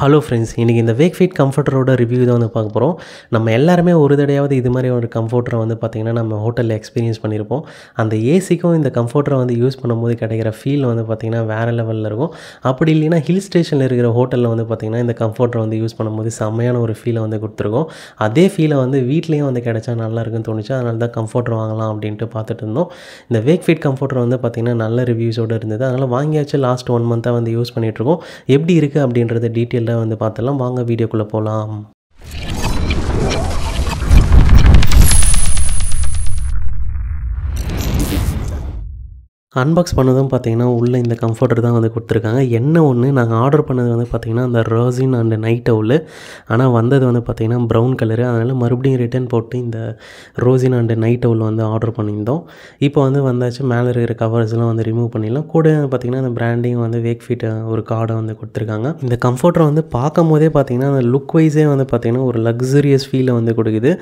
Hello friends, இன்றைக்கி இந்த வேக்ஃபீட் கம்ஃபர்டரோட review தான் வந்து பார்க்க போகிறோம். நம்ம எல்லாருமே ஒரு தடையாவது இது மாதிரி ஒரு கம்ஃபர்டரை வந்து பார்த்திங்கன்னா நம்ம ஹோட்டலில் எக்ஸ்பீரியன்ஸ் பண்ணியிருப்போம். அந்த ஏசிக்கும் இந்த கம்ஃபர்டரை வந்து யூஸ் பண்ணும்போது கிடைக்கிற ஃபீல் வந்து பார்த்திங்கன்னா வேறு லெவலில் இருக்கும். அப்படி இல்லைன்னா ஹில் ஸ்டேஷனில் இருக்கிற ஹோட்டலில் வந்து பார்த்திங்கன்னா இந்த கம்ஃபர்டரை வந்து யூஸ் பண்ணும்போது செம்மையான ஒரு ஃபீலை வந்து கொடுத்துருக்கோம். அதே ஃபீலை வந்து வீட்லேயும் வந்து கிடைச்சா நல்லாயிருக்குன்னு தோணுச்சு. அதனால தான் கம்ஃபர்டர் வாங்கலாம் அப்படின்ட்டு பார்த்துட்டு இருந்தோம். இந்த வேக்ஃபீட் கம்ஃபர்டர் வந்து பார்த்திங்கன்னா நல்ல ரிவ்யூஸோடு இருந்தது. அதனால் வாங்கியாச்சு. லாஸ்ட் 1 மந்த்தாக வந்து யூஸ் பண்ணிகிட்ருக்கோம். எப்படி இருக்குது அப்படின்றத டீட்டெயில் வந்து பார்த்தலாம். வாங்க வீடியோக்குள்ள போலாம். அன்பாக்ஸ் பண்ணதும் பார்த்திங்கன்னா உள்ளே இந்த கம்ஃபர்டர் தான் வந்து கொடுத்துருக்காங்க. என்ன ஒன்று, நாங்கள் ஆர்டர் பண்ணது வந்து பார்த்திங்கன்னா அந்த ரோசின் அண்ட் நைட் அவுல். ஆனால் வந்தது வந்து பார்த்திங்கன்னா ப்ரௌன் கலரு. அதனால் மறுபடியும் ரிட்டன் போட்டு இந்த ரோசின் அண்ட் நைட் அவுல் வந்து ஆர்டர் பண்ணியிருந்தோம். இப்போ வந்து வந்தாச்சு. மேலே இருக்கிற கவர்ஸ்லாம் வந்து ரிமூவ் பண்ணிடலாம். கூட பார்த்திங்கன்னா அந்த பிராண்டிங் வந்து வேக்ஃபீட் ஒரு கார்டை வந்து கொடுத்துருக்காங்க. இந்த கம்ஃபர்டரை வந்து பார்க்கும் போதே பார்த்திங்கன்னா அந்த லுக் வைஸே வந்து பார்த்திங்கன்னா ஒரு லக்ஸரியஸ் ஃபீலை வந்து கொடுக்குது.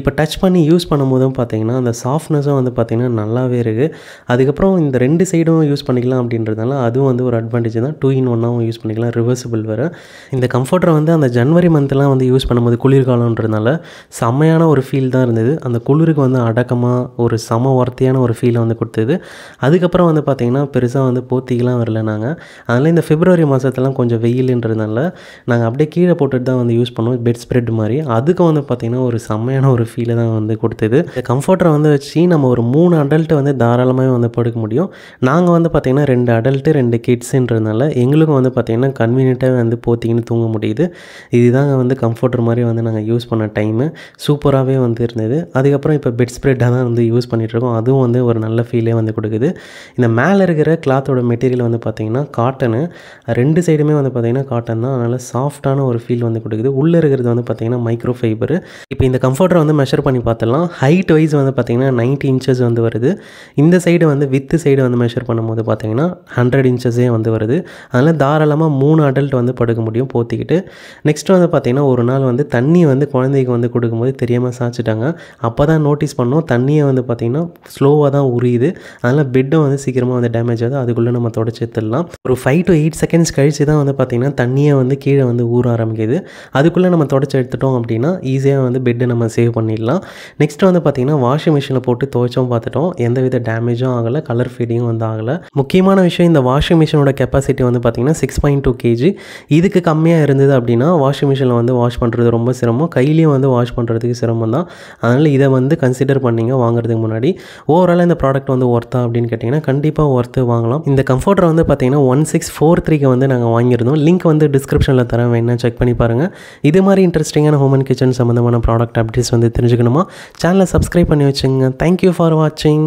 இப்போ டச் பண்ணி யூஸ் பண்ணும்போதும் பார்த்திங்கன்னா அந்த சாஃப்ட்னஸும் வந்து பார்த்திங்கன்னா நல்லாவே இருக்குது. அதுக்கப்புறம் இந்த 2 சைடும் யூஸ் பண்ணிக்கலாம் அப்படின்றதுனால அதுவும் வந்து ஒரு அட்வான்டேஜ் தான். 2 in 1ஆகவும் யூஸ் பண்ணிக்கலாம். ரிவர்சிபிள் வேறு. இந்த கம்ஃபர்டரை வந்து அந்த ஜனவரி மந்த்லாம் வந்து யூஸ் பண்ணும்போது குளிர்காலன்றதுனால செம்மையான ஒரு ஃபீல் தான் இருந்தது. அந்த குளிருக்கு வந்து அடக்கமாக ஒரு செம ஒர்த்தியான ஒரு ஃபீலை வந்து கொடுத்தது. அதுக்கப்புறம் வந்து பார்த்திங்கன்னா பெருசாக வந்து போத்திக்கலாம் வரல நாங்கள். அதனால் இந்த பிப்ரவரி மாதத்துலாம் கொஞ்சம் வெயிலுன்றதுனால நாங்கள் அப்படியே கீழே போட்டுட்டு தான் வந்து யூஸ் பண்ணுவோம். பெட் ஸ்ப்ரெட் மாதிரி. அதுக்கும் வந்து பார்த்திங்கன்னா ஒரு செம்மையான ஒரு ஃபீலை தான் வந்து கொடுத்தது. இந்த கம்ஃபர்டரை வந்து வச்சு நம்ம ஒரு 3 அடல்ட்டு வந்து தாராளமாக வந்து படுக்க முடியும். நாங்கள் வந்து பார்த்திங்கன்னா 2 அடல்ட்டு 2 கிட்ஸுன்றதுனால எங்களுக்கும் வந்து பார்த்திங்கன்னா கன்வீனியண்ட்டாக வந்து போத்திக்கின்னு தூங்க முடியுது. இதுதாங்க வந்து கம்ஃபர்டர் மாதிரி வந்து நாங்கள் யூஸ் பண்ண டைமு. சூப்பராகவே வந்து இருந்தது. அதுக்கப்புறம் இப்போ பெட் ஸ்ப்ரெட்டாக தான் வந்து யூஸ் பண்ணிகிட்ருக்கோம். அதுவும் வந்து ஒரு நல்ல ஃபீலே வந்து கொடுக்குது. இந்த மேலே இருக்கிற கிளாத்தோட மெட்டீரியல் வந்து பார்த்திங்கன்னா காட்டனு. 2 சைடுமே வந்து பார்த்திங்கன்னா காட்டன் தான். அதனால் சாஃப்டான ஒரு ஃபீல் வந்து கொடுக்குது. உள்ளே இருக்கிறது வந்து பார்த்திங்கன்னா மைக்ரோ ஃபைபரு. இப்போ இந்த கம்ஃபர்டரை வந்து மெஷர் பண்ணி பார்த்துடலாம். ஹைட் வைஸ் வந்து பார்த்திங்கன்னா 90 inches வந்து வருது. இந்த சைடு வந்து வித்து சைடு வந்து மெஷர் பண்ணும்போது பார்த்திங்கன்னா 100 inches வந்து வருது. அதனால் தாராளமாக 3 அடல்ட் வந்து படுக்க முடியும் போத்திக்கிட்டு. நெக்ஸ்ட்டு வந்து பார்த்திங்கன்னா ஒரு நாள் வந்து தண்ணி வந்து குழந்தைக்கு வந்து கொடுக்கும்போது தெரியாமல் சாய்ச்சிட்டாங்க. அப்போ தான் நோட்டீஸ் பண்ணோம் தண்ணியை வந்து பார்த்திங்கன்னா ஸ்லோவாக தான் உரியுது. அதனால் பெட்டும் வந்து சீக்கிரமாக வந்து டேமேஜ் ஆகுது. அதுக்குள்ளே நம்ம தொடச்சி எடுத்துடலாம். ஒரு 5 to 8 seconds கழித்து தான் வந்து பார்த்திங்கன்னா தண்ணியை வந்து கீழே வந்து ஊற ஆரம்பிக்குது. அதுக்குள்ளே நம்ம தொடச்சி எடுத்துட்டோம் அப்படின்னா ஈஸியாக வந்து பெட்டை நம்ம சேவ் பண்ணிடலாம். நெக்ஸ்ட்டு வந்து பார்த்திங்கன்னா வாஷிங் மிஷினில் போட்டு துவைச்சோம் பார்த்துட்டோம். எந்தவித டேமேஜும் ஆகலை. கலர் ஃபீடிங்கும் வந்து ஆகலை. முக்கியமான விஷயம், இந்த வாஷிங் மிஷினோட கெப்பாசிட்டி வந்து பார்த்திங்கன்னா 6.2 kg. இதுக்கு கம்மியாக இருந்தது அப்படின்னா வாஷிங் மிஷினில் வந்து வாஷ் பண்ணுறது ரொம்ப சிரமம். கையிலையும் வந்து வாஷ் பண்ணுறதுக்கு சிரமம் தான். அதனால் இதை வந்து கன்சிடர் பண்ணிங்க வாங்குறதுக்கு முன்னாடி. ஓவராலாக இந்த ப்ராடக்ட் வந்து ஒர்த்தா அப்படின்னு கேட்டிங்கன்னா கண்டிப்பாக ஒர்த்து வாங்கலாம். இந்த கம்ஃபர்டரை வந்து பார்த்திங்கன்னா 1643க்கு வந்து நாங்கள் வாங்கியிருந்தோம். லிங்க் வந்து டிஸ்கிரிப்ஷனில் தரேன், வேணா செக் பண்ணி பாருங்கள். இது மாதிரி இன்ட்ரெஸ்டிங்கான ஹோம் அண்ட் கிச்சன் சம்மந்தமான ப்ராடக்ட் அப்டேட்ஸ் வந்து தெரிஞ்சுக்கணுமா சேனலை சப்ஸ்கிரைப் பண்ணி வச்சுங்க. தேங்க்யூ ஃபார் வாட்சிங்.